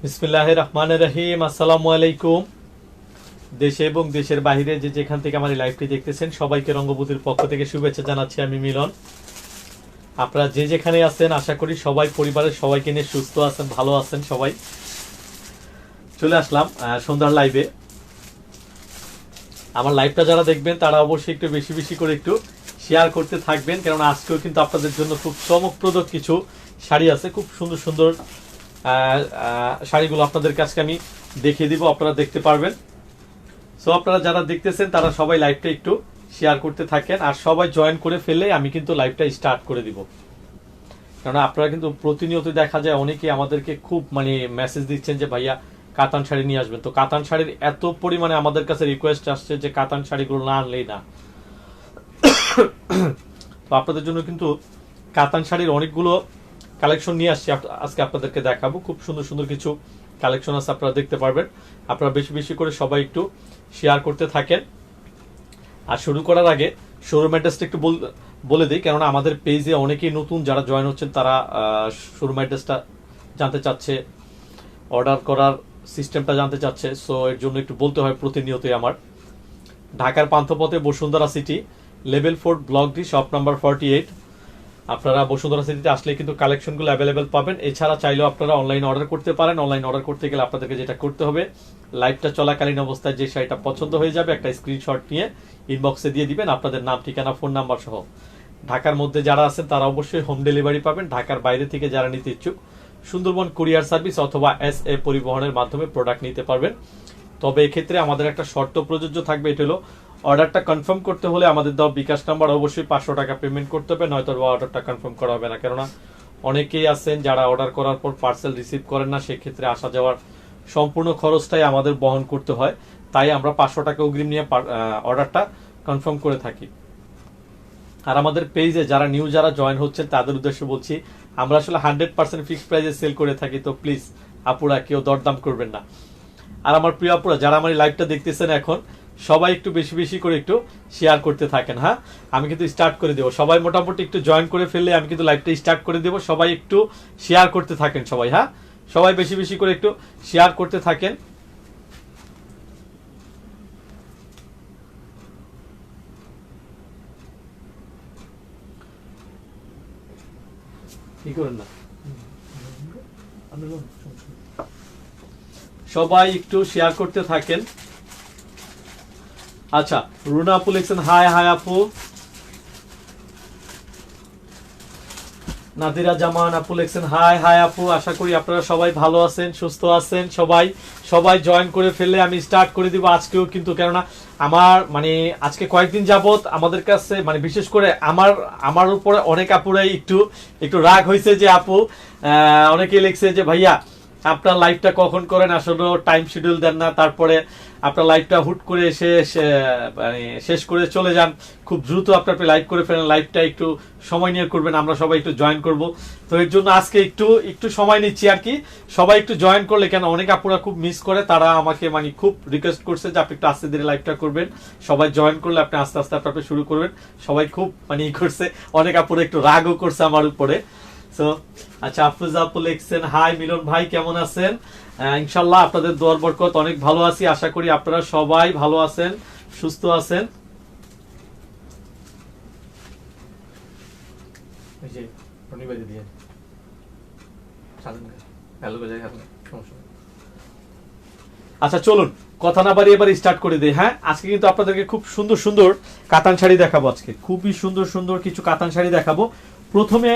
বিসমিল্লাহির রহমানির রহিম। আসসালামু আলাইকুম। দেশে এবং দেশের বাইরে যে যেখান থেকে আমার এই লাইভটি দেখতেছেন সবাইকে রঙ্গবতীর পক্ষ থেকে শুভেচ্ছা জানাচ্ছি আমি মিলন। আপনারা যে যেখানে আছেন আশা করি সবাই পরিবারের সবাইকে নিয়ে সুস্থ আছেন, ভালো আছেন। সবাই চলে আসলাম সন্ধ্যার লাইভে। আমার লাইভটা যারা দেখবেন তারা অবশ্যই একটু বেশি বেশি করে একটু শেয়ার করতে থাকবেন, কারণ আজকেও কিন্তু আপনাদের জন্য খুব চমকপ্রদ কিছু শাড়ি আছে, খুব সুন্দর সুন্দর শাড়িগুলো আপনাদের কাছে আমি দেখিয়ে দিব, আপনারা দেখতে পারবেন। সো আপনারা যারা দেখতেছেন তারা সবাই লাইভটা একটু শেয়ার করতে থাকেন, আর সবাই জয়েন করে ফেললে আমি কিন্তু লাইভটা স্টার্ট করে দিব। কারণ আপনারা কিন্তু প্রতিনিয়ত দেখা যায় অনেকেই আমাদেরকে খুব মেসেজ দিচ্ছেন যে ভাইয়া কাতান শাড়ি নিয়ে আসবেন। তো কাতান শাড়ির এত পরিমাণে আমাদের কাছে রিকোয়েস্ট আসছে যে কাতান শাড়িগুলো না আনলেই না। তো আপনাদের জন্য কিন্তু কাতান শাড়ির অনেকগুলো কালেকশন নিয়ে আসছি, আজকে আপনাদেরকে দেখাবো। খুব সুন্দর সুন্দর কিছু কালেকশন আছে, আপনারা দেখতে পারবেন। আপনারা বেশি বেশি করে সবাই একটু শেয়ার করতে থাকেন। আর শুরু করার আগে শোরুম অ্যাড্রেসটা একটু বলে দিই, কেননা আমাদের পেজে অনেকেই নতুন যারা জয়েন হচ্ছেন তারা শোরুম অ্যাড্রেসটা জানতে চাচ্ছে, অর্ডার করার সিস্টেমটা জানতে চাচ্ছে। সো এর জন্য একটু বলতে হয় প্রতিনিয়তই। আমার ঢাকার পান্থপথে Bashundhara city, level 4, block D, shop number 48। আপনারা বসুন্ধরা সিটিতে আসলে কিন্তু কালেকশনগুলো অ্যাভেলেবেল পাবেন। এছাড়া চাইলেও আপনারা অনলাইন অর্ডার করতে পারেন। অনলাইন অর্ডার করতে গেলে আপনাদেরকে যেটা করতে হবে, লাইভটা চলাকালীন অবস্থায় যে শাড়িটা পছন্দ হয়ে যাবে একটা স্ক্রিনশট নিয়ে ইনবক্সে দিয়ে দিবেন, আপনাদের নাম, ঠিকানা, ফোন নাম্বার সহ। ঢাকার মধ্যে যারা আছেন তারা অবশ্যই হোম ডেলিভারি পাবেন। ঢাকার বাইরে থেকে যারা নিতে ইচ্ছুক সুন্দরবন কুরিয়ার সার্ভিস অথবা SA পরিবহনের মাধ্যমে প্রোডাক্ট নিতে পারবেন। তবে এক্ষেত্রে আমাদের একটা শর্ত প্রযোজ্য থাকবে, এটা হলো অর্ডারটা কনফার্ম করতে হলে আমাদের দেওয়া বিকাশ নাম্বার অবশ্যই 500 টাকা পেমেন্ট করতে হবে, নয়তো অর্ডারটা কনফার্ম করা হবে না। কেননা অনেকেই আছেন যারা অর্ডার করার পর পার্সেল রিসিভ করেন না, সেক্ষেত্রে আসা যাওয়ার সম্পূর্ণ খরচটাই আমাদের বহন করতে হয়। তাই আমরা 500 টাকা অগ্রিম নিয়ে অর্ডারটা কনফার্ম করে থাকি। আর আমাদের পেজে যারা যারা জয়েন হচ্ছেন তাদের উদ্দেশ্যে বলছি, আমরা আসলে 100% ফিক্সড প্রাইসে সেল করে থাকি। তো প্লিজ আপুরা কেউ দরদাম করবেন না। আর আমার প্রিয় আপুরা যারা আমার এই লাইভটা দেখতেছেন এখন, সবাই একটু বেশি বেশি করে একটু শেয়ার করতে থাকেন। হ্যাঁ, আমি কিন্তু স্টার্ট করে দেবো। সবাই মোটামুটি একটু জয়েন করে ফেললে আমি কিন্তু লাইভটা স্টার্ট করে দেবো। সবাই একটু শেয়ার করতে থাকেন সবাই। হ্যাঁ, সবাই বেশি বেশি করে একটু শেয়ার করতে থাকেন। কি করেন না, সবাই একটু শেয়ার করতে থাকেন। আচ্ছা, রুনা আপু লিখছেন হাই হাই আপু। নাদিরা জামান আপু লিখছেন হাই হাই আপু। আশা করি আপনারা সবাই ভালো আছেন, সুস্থ আছেন। সবাই সবাই জয়েন করে ফেললে আমি স্টার্ট করে দিব আজকেও কিন্তু, কেননা আমার আজকে কয়েকদিন যাবত আমাদের কাছে বিশেষ করে আমার উপরে অনেক আপুরাই একটু একটু রাগ হয়েছে যে আপু অনেকেই লিখছে যে ভাইয়া আপনার লাইভটা কখন করেন, আসলে টাইম শিডিউল দেন না, তারপরে আপনার লাইভটা হুট করে এসে শেষ করে চলে যান, খুব দ্রুত আপনার লাইভ করে ফেলেন। লাইভটা একটু সময় নিয়ে করবেন, আমরা সবাই একটু জয়েন করব। তো এর জন্য আজকে একটু সময় নিচ্ছি আর কি। সবাই একটু জয়েন করলে, কেন অনেক আপুরা খুব মিস করে, তারা আমাকে খুব রিকোয়েস্ট করছে যে আপনি একটু আস্তে ধীরে লাইভটা করবেন। সবাই জয়েন করলে আপনি আস্তে আস্তে আপনি শুরু করবেন। সবাই খুব করছে, অনেক আপুরা একটু রাগও করছে আমার উপরে। সো আচ্ছা, আফরোজা আপু লিখছেন হাই মিলন ভাই, কেমন আছেন? ইনশাল্লাহ আপনাদের দোয়ার বরকত অনেক ভালো আছি। আশা করি আপনারা সবাই ভালো আছেন, সুস্থ আছেন। আচ্ছা চলুন কথা না বাড়িয়ে এবার স্টার্ট করে দিই। হ্যাঁ, আজকে কিন্তু আপনাদেরকে খুব সুন্দর সুন্দর কাতান শাড়ি দেখাবো। আজকে খুবই সুন্দর সুন্দর কিছু কাতান শাড়ি দেখাবো। প্রথমে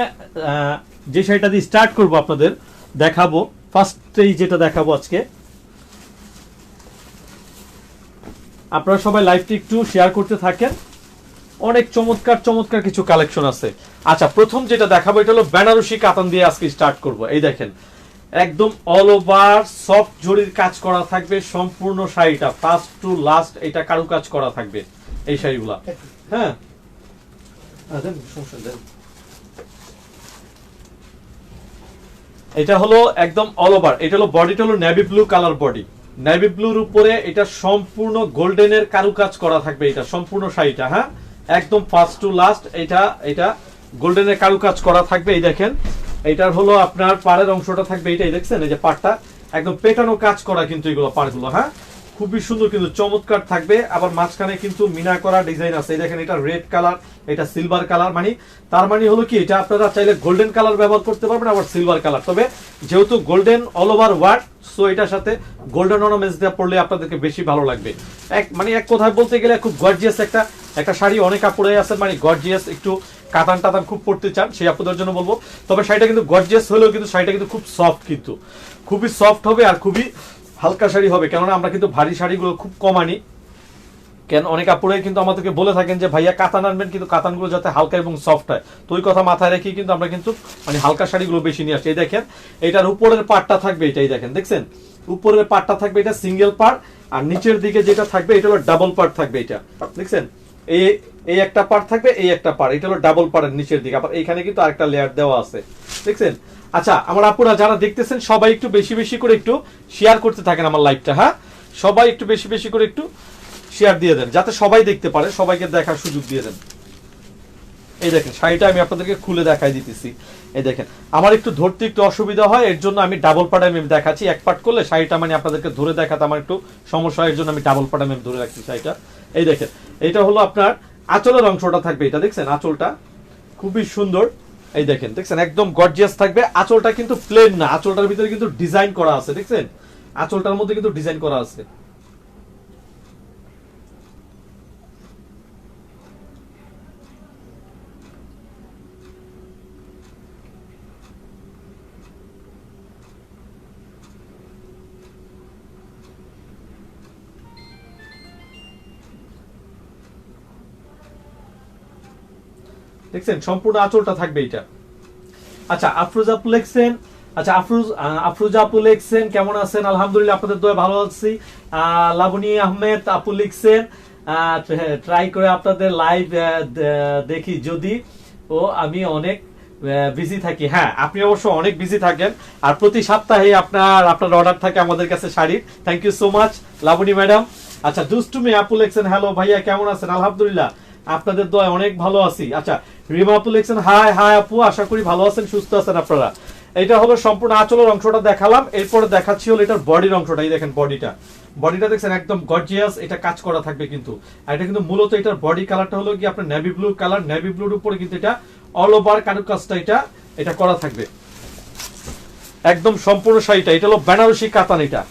যে শাড়িটা দিয়ে স্টার্ট করবো আপনাদের দেখাবো, ফার্স্টেই যেটা দেখাবো আজকে, আপনারা সবাই লাইভটি একটু শেয়ার করতে থাকেন। অনেক চমৎকার চমৎকার কিছু কালেকশন আছে। আচ্ছা, প্রথম যেটা দেখাবো এটা হলো বেনারসি কাতান দিয়ে আজকে স্টার্ট করব। এই দেখেন, একদম অল ওভার সফট জরির কাজ করা থাকবে সম্পূর্ণ শাড়িটা, ফার্স্ট টু লাস্ট এটা কারুকাজ করা থাকবে এই শাড়িগুলা। হ্যাঁ, এটা হলো একদম অল ওভার। এটা হলো বডিটা হলো navy blue colour body, navy ব্লুর উপরে এটা সম্পূর্ণ গোল্ডেনের কারুকাজ করা থাকবে এটা সম্পূর্ণ শাড়িটা। হ্যাঁ, একদম ফার্স্ট টু লাস্ট এটা গোল্ডেনের কারুকাজ করা থাকবে। এই দেখেন, এটার হলো আপনার পাড়ের অংশটা থাকবে, এইটাই দেখছেন, এই যে পাড়টা একদম পেটানো কাজ করা কিন্তু এগুলো পাড়গুলো, হ্যাঁ খুবই সুন্দর কিন্তু চমৎকার থাকবে। আবার মাঝখানে কিন্তু মিনা করা ডিজাইন আছে, এই দেখেন এটা রেড কালার, এটা সিলভার কালার, মানে তার মানে হলো কি এটা আপনারা চাইলে গোল্ডেন কালার ব্যবহার করতে পারবেন, আবার সিলভার কালার। তবে যেহেতু golden all over work, so এটার সাথে গোল্ডেন অর্নামেন্টস দিয়ে পড়লে আপনাদেরকে বেশি ভালো লাগবে। এক কথায় বলতে গেলে খুব গর্জিয়াস একটা শাড়ি। অনেক কাপড়ে আছে মানে গর্জিয়াস একটু কাতান টাতান খুব পড়তে চান, সেই আপুদের জন্য বলবো। তবে শাড়িটা কিন্তু গর্জিয়াস হলেও কিন্তু শাড়িটা কিন্তু খুব সফট, কিন্তু খুবই সফট হবে আর খুবই হালকা শাড়ি হবে। কেননা আমরা কিন্তু ভারী শাড়িগুলো খুব কম আনি, কেন অনেক আপুরে কিন্তু আমাদেরকে বলে থাকেন যে ভাইয়া কাতান আনবেন, কিন্তু কাতানগুলো যাতে হালকা এবং সফট হয়। তো ওই কথা মাথায় রেখে কিন্তু আমরা কিন্তু মানে হালকা শাড়িগুলো বেশি নিয়ে আসি। এই দেখেন এটার উপরের পার্টটা থাকবে এটাই দেখেন, দেখছেন উপরের পার্টটা থাকবে এটা সিঙ্গেল পার্ট, আর নিচের দিকে যেটা থাকবে এটা হলো ডাবল পার্ট থাকবে। এটা দেখছেন এই একটা পার্ট থাকবে, এই একটা পার্ট, এটা হলো ডাবল পার্টের নিচের দিকে। আবার এইখানে কিন্তু আরেকটা লেয়ার দেওয়া আছে, দেখছেন। আচ্ছা আমার আপুরা যারা দেখতেছেন সবাই একটু বেশি বেশি করে একটু শেয়ার করতে থাকেন আমার লাইভটা, হ্যাঁ সবাই একটু বেশি বেশি করে একটু শেয়ার দিয়ে দেন যাতে সবাই দেখতে পারে, সবাইকে দেখার সুযোগ দিয়ে দেন। এই দেখেন শাড়িটা আমি আপনাদেরকে খুলে দেখাই দিতেছি। এই দেখেন আমার একটু ধরতে একটু অসুবিধা হয়, এর জন্য আমি ডাবল পার্ট আমি দেখাচ্ছি। এক পার্ট করলে শাড়িটা মানে আপনাদেরকে ধরে দেখাতে আমার একটু সমস্যা হয়, এর জন্য আমি ডাবল পার্ট আমি ধরে রাখছি শাড়িটা। এই দেখেন এটা হলো আপনার আঁচলের অংশটা থাকবে, এটা দেখছেন আঁচলটা খুবই সুন্দর। এই দেখেন দেখছেন একদম গর্জিয়াস থাকবে। আঁচলটা কিন্তু প্লেন না, আঁচলটার ভিতরে কিন্তু ডিজাইন করা আছে, দেখছেন আঁচলটার মধ্যে কিন্তু ডিজাইন করা আছে। দেখছেন সম্পূর্ণ আঁচলটা থাকবে এটা। আচ্ছা আফরোজা আপু লিখছেন, আচ্ছা আফরোজা আপু লিখছেন কেমন আছেন? আলহামদুলিল্লাহ আপনাদের দোয়া ভালো আছি। লাবণী আহমেদ আপু লিখছেন ট্রাই করে আপনাদের লাইভ দেখি যদি ও আমি অনেক বিজি থাকি। হ্যাঁ আপনি অবশ্য অনেক বিজি থাকেন, আর প্রতি সপ্তাহে আপনার অর্ডার থাকে আমাদের কাছে শাড়ির। Thank you so much Laboni madam. আচ্ছা দুষ্টুমি আপু লিখছেন হ্যালো ভাইয়া কেমন আছেন? আলহামদুলিল্লাহ আপনাদের দোয়া অনেক ভালো আছি। আচ্ছা রিমা আপু লিখছেন হাই হাই আপু, আশা করি ভালো আছেন সুস্থ আছেন আপনারা। এটা হলো সম্পূর্ণ আঁচলের অংশটা দেখালাম, এরপরে দেখাচ্ছি হলো এটার বডির অংশটা। এই দেখেন বডিটা দেখছেন একদম গর্জিয়াস, এটা কাজ করা থাকবে কিন্তু। আর এটা কিন্তু মূলত এটার বডি কালারটা হলো কি আপনার নেভি ব্লু কালার, নেভি ব্লুর উপরে কিন্তু এটা অল ওভার কারুকাজটা এটা করা থাকবে একদম সম্পূর্ণ শাড়িটা। এটা হলো বেনারসি কাতান, এটা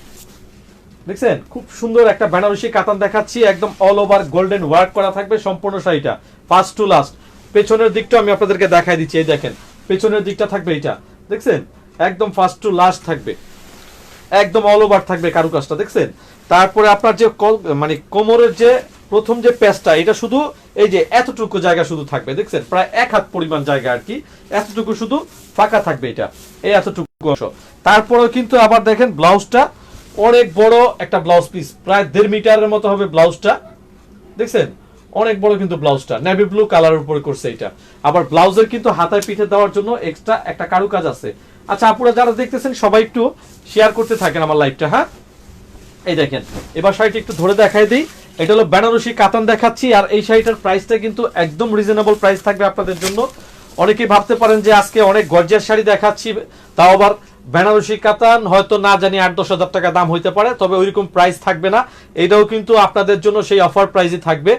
দেখছেন খুব সুন্দর একটা বেনারসি কাতান দেখাচ্ছি, একদম অল ওভার গোল্ডেন ওয়ার্ক করা থাকবে সম্পূর্ণ শাড়িটা ফার্স্ট টু লাস্ট। পেছনের দিকটা আমি আপনাদেরকে দেখাই দিচ্ছি, এই দেখেন পেছনের দিকটা থাকবে এটা দেখছেন একদম ফার্স্ট টু লাস্ট থাকবে, একদম অল ওভার থাকবে কারুকাজটা দেখছেন। তারপরে আপনার যে মানে কোমরের যে প্রথম যে প্যাচটা এটা শুধু এই যে এতটুকু জায়গা শুধু থাকবে দেখছেন, প্রায় 1 হাত পরিমাণ জায়গা আর কি, এতটুকু শুধু ফাঁকা থাকবে এটা, এই এতটুকু অংশ। তারপরেও কিন্তু আবার দেখেন ব্লাউজটা অনেক বড় একটা ব্লাউজ পিস, প্রায় 1.5 মিটারের মতো হবে ব্লাউজটা দেখছেন, অনেক বড় কিন্তু ব্লাউজটা নেভি ব্লু কালারের উপরে করছে এটা। আবার ব্লাউজের কিন্তু হাতায় পিঠে দেওয়ার জন্য এক্সট্রা একটা কারুকাজ আছে। আচ্ছা আপুরা যারা দেখতেছেন সবাই একটু শেয়ার করতে থাকেন আমার লাইভটা, হ্যাঁ এই দেখেন এবার শাড়িটা একটু ধরে দেখাই দিই। এটা হলো বেনারসি কাতান দেখাচ্ছি, আর এই শাড়িটার প্রাইসটা কিন্তু একদম রিজনেবল প্রাইস থাকবে আপনাদের জন্য। অনেকেই ভাবতে পারেন যে আজকে অনেক গর্জিয়াস শাড়ি দেখাচ্ছি, তাও আবার বেনারসি কাতান হয়তো না জানি 8-10 হাজার টাকা দাম হইতে পারে, তবে ওইরকম প্রাইস থাকবে না। এটাও কিন্তু আপনাদের জন্য সেই অফার প্রাইসই থাকবে,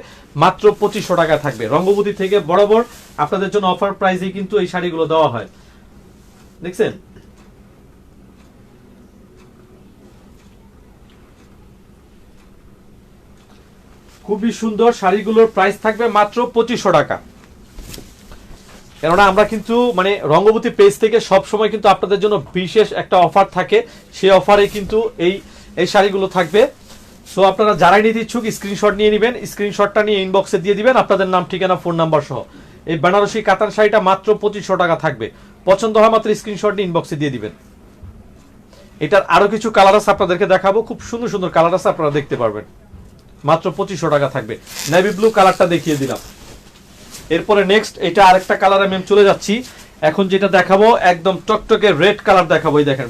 মাত্র 2500 টাকা থাকবে। রঙ্গবতী থেকে বরাবর আপনাদের জন্য অফার প্রাইসে কিন্তু এই শাড়িগুলো দেওয়া হয় দেখছেন। খুবই সুন্দর শাড়িগুলোর প্রাইস থাকবে মাত্র 2500 টাকা। কেননা আমরা কিন্তু মানে রঙ্গবতী পেজ থেকে সব সময় কিন্তু আপনাদের জন্য বিশেষ একটা অফার থাকে, সেই অফারে কিন্তু এই শাড়িগুলো থাকবে। সো আপনারা যারাই নিতে ইচ্ছুক স্ক্রিনশট নিয়ে নেবেন, স্ক্রিনশটটা নিয়ে ইনবক্সে দিয়ে দিবেন আপনাদের নাম ঠিকানা ফোন নাম্বার সহ। এই বেনারসি কাতান শাড়িটা মাত্র 2500 টাকা থাকবে। পছন্দ হয় মাত্র স্ক্রিনশট নিয়ে ইনবক্সে দিয়ে দিবেন। এটার আরো কিছু কালার আছে আপনাদেরকে দেখাবো, খুব সুন্দর সুন্দর কালার আছে আপনারা দেখতে পারবেন। মাত্র 2500 টাকা থাকবে। নেভি ব্লু কালারটা দেখিয়ে দিলাম। এরপরে নেক্সট এটা আরেকটা কালার আমি চলে যাচ্ছি। এখন যেটা দেখাবো একদম টকটকে রেড কালার দেখাবো। এই দেখেন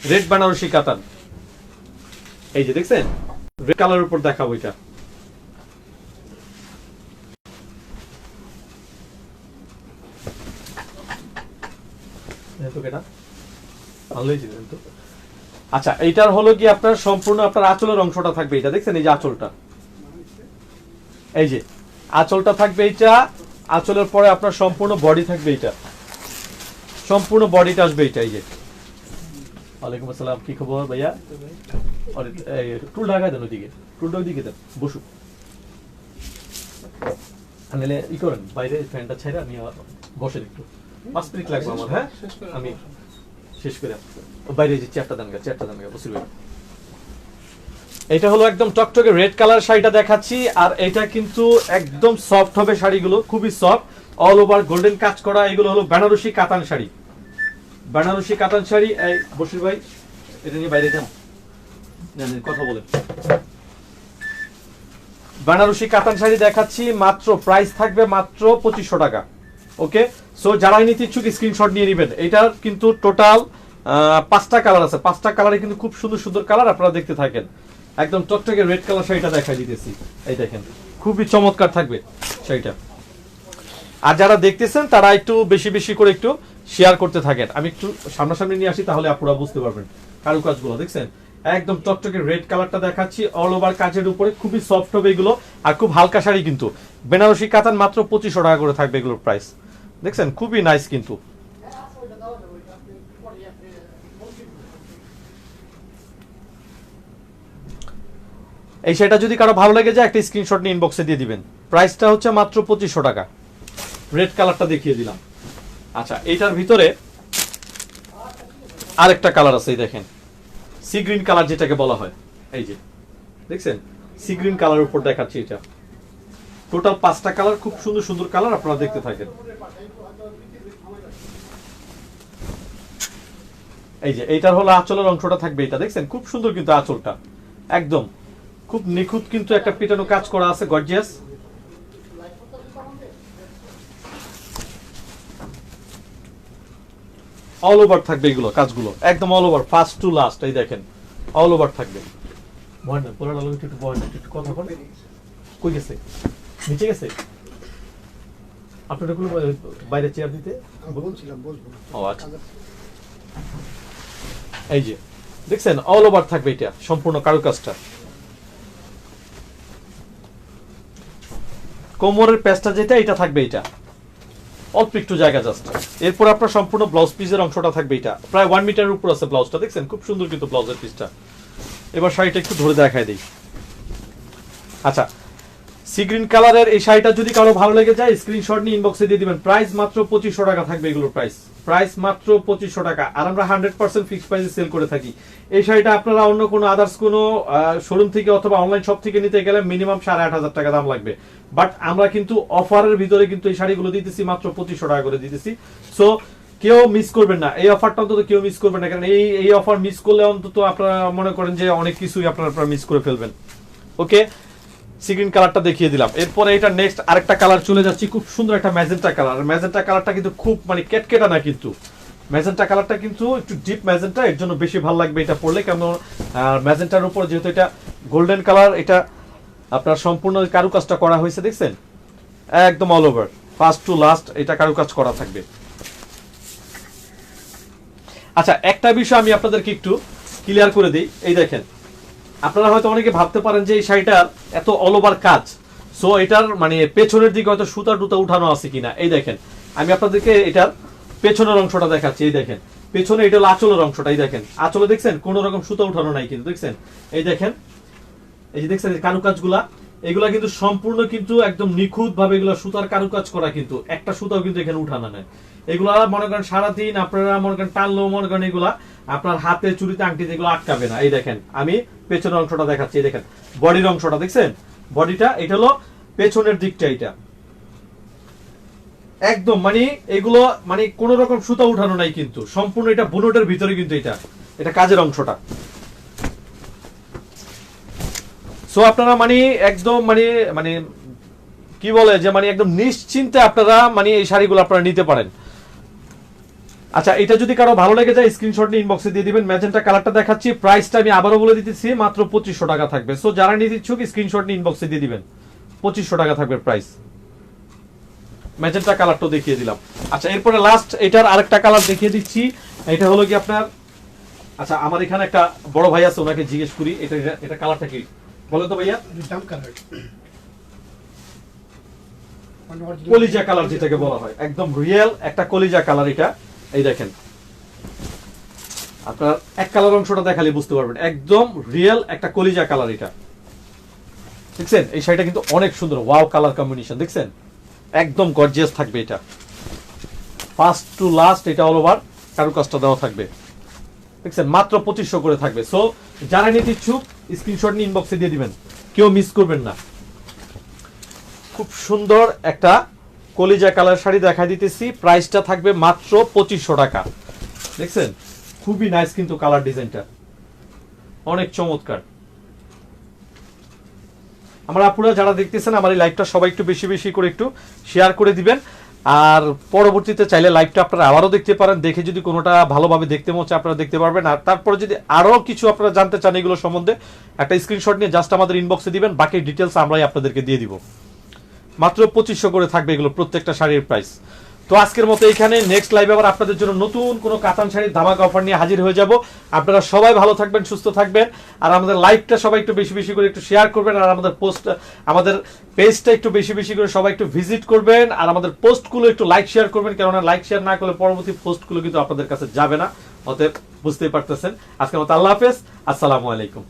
রেড বেনারসি কাতান, এই যে দেখছেন রেড কালারের উপর দেখাবো এটা। ভালোই ছিলেন তো আচ্ছা এইটার হলো কি আপনার সম্পূর্ণ আপনার আঁচলের অংশটা থাকবে এটা, দেখছেন এই যে আঁচলটা, এই যে আঁচলটা থাকবে এইটা, আঁচলের পরে আপনার সম্পূর্ণ বডি থাকবে এইটা, সম্পূর্ণ বডিটা আসবে এইটা। এই যে ওয়ালাইকুম আসসালাম, কি খবর ভাইয়া? টুল ঢাকায় দেন, ওইদিকে টুলটা ওইদিকে দেন, বসুক আনলে ই করেন, বাইরে ফ্যানটা ছেড়ে আমি বসেন একটু, 5 মিনিট লাগবে আমার। হ্যাঁ আমি শেষ করে বাইরে যে চেয়ারটা দেন গা, চেয়ারটা দেন গা, বসে রইল। এটা হলো একদম টকটকে রেড কালার শাড়িটা দেখাচ্ছি, আর এটা কিন্তু একদম সফট হবে শাড়িগুলো, খুবই সফট, অল ওভার গোল্ডেন কাজ করা। এগুলো হলো বেনারসি কাতান শাড়ি, বেনারসি কাতান শাড়ি। এই বসির ভাই এটা নিয়ে বাইরে যান, কথা বলেন। বেনারসি কাতান শাড়ি দেখাচ্ছি, মাত্র প্রাইস থাকবে মাত্র 2500 টাকা। ওকে, সো যারাই নিতে ইচ্ছুক স্ক্রিনশট নিয়ে নেবেন। এটার কিন্তু টোটাল 5টা কালার আছে, 5টা কালারে কিন্তু খুব সুন্দর সুন্দর কালার, আপনারা দেখতে থাকেন। একদম টকটকে রেড কালার শাড়িটা দেখাই দিতেছি, এই দেখেন খুবই চমৎকার থাকবে শাড়িটা। আর যারা দেখতেছেন তারা একটু বেশি বেশি করে একটু শেয়ার করতে থাকেন। আমি একটু সামনাসামনি নিয়ে আসি, তাহলে আপনারা বুঝতে পারবেন কারুকাজগুলো। দেখছেন একদম টকটকে রেড কালারটা দেখাচ্ছি, অল ওভার কাজের উপরে, খুবই সফট হবে এগুলো, আর খুব হালকা শাড়ি কিন্তু। বেনারসি কাতান মাত্র 2500 টাকা করে থাকবে এগুলোর প্রাইস। দেখছেন খুবই নাইস কিন্তু। এই শাড়িটা যদি কারো ভালো লেগে যায় একটা স্ক্রিনশট নিয়ে ইনবক্সে দিয়ে দিবেন। প্রাইসটা হচ্ছে মাত্র 2500 টাকা। রেড কালারটা দেখিয়ে দিলাম। আচ্ছা এইটার ভিতরে আরেকটা কালার আছে, এই দেখেন সি গ্রিন কালার যেটাকে বলা হয়, এই যে দেখছেন সি গ্রিন কালার উপর দেখাচ্ছি। এটা টোটাল 5টা কালার, খুব সুন্দর সুন্দর কালার, আপনারা দেখতে থাকেন। এই যে এইটার হলো আঁচলের অংশটা থাকবে, এটা দেখছেন খুব সুন্দর কিন্তু আঁচলটা, একদম খুব নিখুঁত কিন্তু একটা পিটানো কাজ করা আছে, গর্জিয়াস। অল ওভার থাকবে এগুলো কাজগুলো, একদম all over first to last. এই দেখেন অল ওভার থাকবে। একটু কথা বলেন, কই গেছে? নিচে গেছে? আপনারা গুলো বাইরে চেয়ার দিতে বলছিলাম, বলবো। ও আচ্ছা, এই যে দেখছেন অল ওভার থাকবে এটা সম্পূর্ণ কারুকাজটা। কোমরের পেস্টটা যেটা এটা থাকবে, এটা অল্প একটু জায়গা জাস্ট। এরপর আপনার সম্পূর্ণ ব্লাউজ পিসের অংশটা থাকবে, এটা প্রায় 1 মিটারের উপর আছে ব্লাউজটা, দেখছেন খুব সুন্দর কিন্তু ব্লাউজের পিসটা। এবার শাড়িটা একটু ধরে দেখায় দিই। আচ্ছা সি গ্রিন কালারের এই শাড়িটা যদি কারো ভালো লেগে যায় স্ক্রিনশট নিয়ে ইনবক্সে দিয়ে দিবেন। প্রাইস মাত্র 2500 টাকা থাকবে এগুলোর প্রাইস, প্রাইস মাত্র 2500 টাকা। আর আমরা 100% ফিক্সড প্রাইসে সেল করে থাকি। এই শাড়িটা আপনারা অন্য কোনো আদার্স কোনো শোরুম থেকে অথবা অনলাইন শপ থেকে নিতে গেলে মিনিমাম 8500 টাকা দাম লাগবে, বাট আমরা কিন্তু অফারের ভিতরে কিন্তু এই শাড়িগুলো দিতেছি মাত্র 2500 টাকা করে দিতেছি। সো কেউ মিস করবেন না এই অফারটা, অন্তত কেউ মিস করবেন না, কারণ এই অফার মিস করলে অন্তত আপনারা মনে করেন যে অনেক কিছুই আপনারা মিস করে ফেলবেন। ওকে, সি গ্রিন কালারটা দেখিয়ে দিলাম। এরপরে এটা নেক্সট আরেকটা কালার চলে যাচ্ছি, খুব সুন্দর একটা ম্যাজেন্টা কালার। ম্যাজেন্টা কালারটা কিন্তু খুব মানে কেটকেটা না, কিন্তু ম্যাজেন্টা কালারটা কিন্তু একটু ডিপ ম্যাজেন্টা, এর জন্য বেশি ভালো লাগবে এটা পরলে। কেন ম্যাজেন্টার উপর যেহেতু এটা গোল্ডেন কালার, এটা আপনার সম্পূর্ণ কারুকাজটা করা হয়েছে, দেখছেন একদম all over first to last এটা কারুকাজ করা থাকবে। আচ্ছা একটা বিষয় আমি আপনাদেরকে একটু ক্লিয়ার করে দিই। এই দেখেন আপনারা হয়তো অনেকে ভাবতে পারেন যে এই শাড়িটার এত অল ওভার কাজ, সো এটার মানে পেছনের দিকে হয়তো সুতা টুতা উঠানো আছে কিনা। এই দেখেন আমি আপনাদেরকে এটার পেছনের অংশটা দেখাচ্ছি। এই দেখেন পেছনে এটা হলো আঁচলের অংশটা, এই দেখেন আঁচলে দেখছেন কোনো রকম সুতা উঠানো নাই কিন্তু, দেখছেন এই দেখেন এই যে দেখছেন কারুকাজগুলা, এগুলা কিন্তু সম্পূর্ণ কিন্তু একদম নিখুঁত ভাবে এগুলা সুতার কারুকাজ করা, কিন্তু একটা সুতাও কিন্তু এখানে উঠানো নেই। এগুলা মনে করেন সারাদিন আপনারা মনে করেন টানলেও মনে করেন এগুলা আপনার হাতে চুরিতে আংটিতে এগুলো আটকাবে না। এই দেখেন আমি পেছনের অংশটা দেখাচ্ছি, এই দেখেন বডির অংশটা দেখছেন, বডিটা এটা হলো পেছনের দিকটা, এটা একদম মানে এগুলো মানে কোন রকম সুতা উঠানো নাই কিন্তু, সম্পূর্ণ এটা বুনটের ভিতরে কিন্তু এটা কাজের অংশটা। সো আপনারা মানে একদম মানে মানে কি বলে যে মানে একদম নিশ্চিন্তে আপনারা মানে এই শাড়িগুলো আপনারা নিতে পারেন। আচ্ছা এটা যদি কারো ভালো লেগে যায় স্ক্রিনশট নিয়ে ইনবক্সে দিয়ে দিবেন। ম্যাজেন্টা কালারটা দেখাচ্ছি, প্রাইসটা আমি আবারও বলে দিতেছি মাত্র 2500 টাকা থাকবে। সো যারা নিতে ইচ্ছুক স্ক্রিনশট নিয়ে ইনবক্সে দিয়ে দিবেন, 2500 টাকা থাকবে প্রাইস। ম্যাজেন্টা কালারটাও দেখিয়ে দিলাম। আচ্ছা এরপরে লাস্ট এটার আরেকটা কালার দেখিয়ে দিচ্ছি। এটা হলো কি আপনার আচ্ছা আমার এখানে একটা বড় ভাই আছে, ওনাকে জিজ্ঞেস করি এটা এটা কালারটা কি বলেন তো ভাইয়া। দাম কালার কলিজা কালার যেটাকে বলা হয়, একদম রিয়েল একটা কলিজা কালার এটা। এই দেখেন আপনার এক কালার অংশটা দেখালে বুঝতে পারবেন, একদম রিয়েল একটা কলিজা কালার এটা। দেখছেন এই শাড়িটা কিন্তু অনেক সুন্দর, ওয়াও কালার কম্বিনেশন দেখছেন, একদম গর্জিয়াস থাকবে এটা। ফার্স্ট টু লাস্ট এটা অল ওভার কারুকাজটা দেওয়া থাকবে, দেখছেন মাত্র 2500 করে থাকবে। সো যারা নিতে ইচ্ছুক স্ক্রিনশট নিয়ে ইনবক্সে দিয়ে দিবেন, কেউ মিস করবেন না। খুব সুন্দর একটা কলিজা কালার শাড়ি দেখা দিতেছি, প্রাইসটা থাকবে মাত্র 2500 টাকা। দেখছেন খুবই নাইস কিন্তু কালার ডিজাইনটা অনেক চমৎকার। আমরা আপুরা যারা দেখতেছেন আমার এই লাইভটা সবাই একটু বেশি বেশি করে একটু শেয়ার করে দিবেন, আর পরবর্তীতে চাইলে লাইভটা আপনারা আবারও দেখতে পারেন, দেখে যদি কোনোটা ভালোভাবে দেখতে মনে হচ্ছে আপনারা দেখতে পারবেন। আর তারপরে যদি আরো কিছু আপনারা জানতে চান এগুলো সম্বন্ধে একটা স্ক্রিনশট নিয়ে জাস্ট আমাদের ইনবক্সে দিবেন, বাকি ডিটেলস আমরাই আপনাদেরকে দিয়ে দিব। মাত্র 2500 করে থাকবে এগুলো প্রত্যেকটা শাড়ির প্রাইস। তো আজকের মতো এখানে, নেক্সট লাইভে আবার আপনাদের জন্য নতুন কোনো কাতান শাড়ির ধামাকা অফার নিয়ে হাজির হয়ে যাব। আপনারা সবাই ভালো থাকবেন, সুস্থ থাকবেন, আর আমাদের লাইভটা সবাই একটু বেশি বেশি করে একটু শেয়ার করবেন, আর আমাদের আমাদের পেজটা একটু বেশি বেশি করে সবাই একটু ভিজিট করবেন, আর আমাদের পোস্টগুলো একটু লাইক শেয়ার করবেন, কেননা লাইক শেয়ার না করলে পরবর্তী পোস্টগুলো কিন্তু আপনাদের কাছে যাবে না, অতএব বুঝতেই পারতেছেন। আজকের মতো আল্লাহ হাফেজ, আসসালামু আলাইকুম।